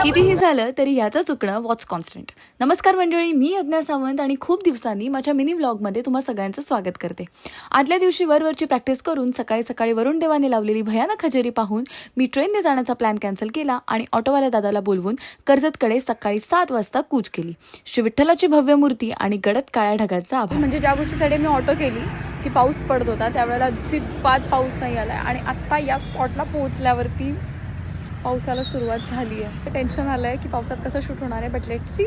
कितीही झालं तरी याचं चुकणं वॉच कॉन्स्टंट. नमस्कार मंडळी, मी अज्ञा सावंत आणि खूप दिवसांनी माझ्या मिनी व्लॉगमध्ये तुम्हा सगळ्यांचं स्वागत करते. आदल्या दिवशी वरवरची प्रॅक्टिस करून सकाळी सकाळी वरुण देवाने लावलेली भयानक हजेरी पाहून मी ट्रेनने जाण्याचा प्लॅन कॅन्सल केला आणि ऑटोवाल्या दादाला बोलवून कर्जतकडे सकाळी 7 वाजता कूच केली. श्री विठ्ठलाची भव्य मूर्ती आणि गडद काळ्या ढगाचा आभाळ. म्हणजे ज्या गोष्टीसाठी मी ऑटो केली की पाऊस पडत होता, त्यावेळेला अजिबात पाऊस नाही आलाय आणि आत्ता या स्पॉटला पोहोचल्यावरती पावसाला सुरुवात झाली आहे. टेन्शन आलंय की पावसात कसं शूट होणार आहे, बट लेट्स सी.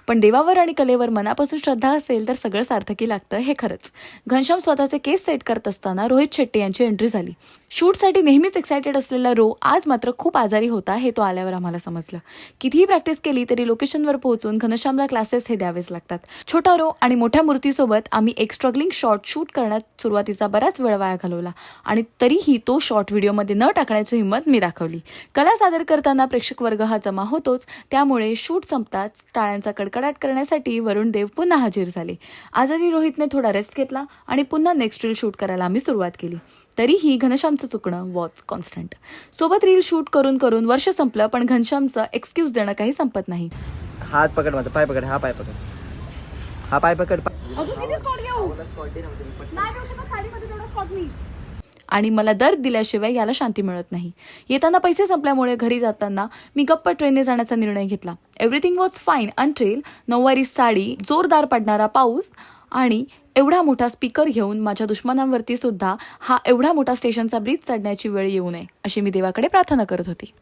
पण देवावर आणि कलेवर मनापासून श्रद्धा असेल तर सगळं सार्थकी लागतं, हे खरंच. घनश्याम स्वतःचे केस सेट करत असताना रोहित शेट्टी यांची एंट्री झाली. शूटसाठी नेहमीच एक्सायटेड असलेला रो आज मात्र खूप आजारी होता, हे तो आल्यावर आम्हाला समजलं. कितीही प्रॅक्टिस केली तरी लोकेशनवर पोहोचून घनश्यामला क्लासेस हे द्यावेच लागतात. छोटा रो आणि मोठ्या मूर्तीसोबत आम्ही एक स्ट्रगलिंग शॉट शूट करण्यात सुरुवातीचा बराच वेळ वाया घालवला आणि तरीही तो शॉट व्हिडिओमध्ये न टाकण्याची हिंमत मी दाखवली. कला सादर करताना प्रेक्षक वर्ग हा जमा होतोच, त्यामुळे शूट संपताच टाळ्यांचा कडकडाट करण्यासाठी वरुण देव पुन्हा हजर झाले. आजारी रोहितने थोडा रेस्ट घेतला आणि पुन्हा नेक्स्ट रील शूट करायला आम्ही सुरुवात केली. तरीही घनश्यामचं चुकणं वॉच कॉन्स्टंट. सोबत रील शूट करून करून वर्ष संपलं, पण घनश्यामचं एक्सक्यूज देणं काही संपत नाही. हात पकड, माझा पाय पकड, हा पाय पकड, हा पाय पकड. आणि मला दर दिल्याशिवाय याला शांती मिळत नाही. येताना पैसे संपल्यामुळे घरी जाताना मी गप्प ट्रेनने जाण्याचा निर्णय घेतला. एव्हरीथिंग वॉज फाईन अंटिल नऊवारी साडी, जोरदार पडणारा पाऊस आणि एवढा मोठा स्पीकर घेऊन माझ्या दुश्मनांवरती सुद्धा हा एवढा मोठा स्टेशनचा ब्रिज चढण्याची वेळ येऊ नये, अशी मी देवाकडे प्रार्थना करत होती.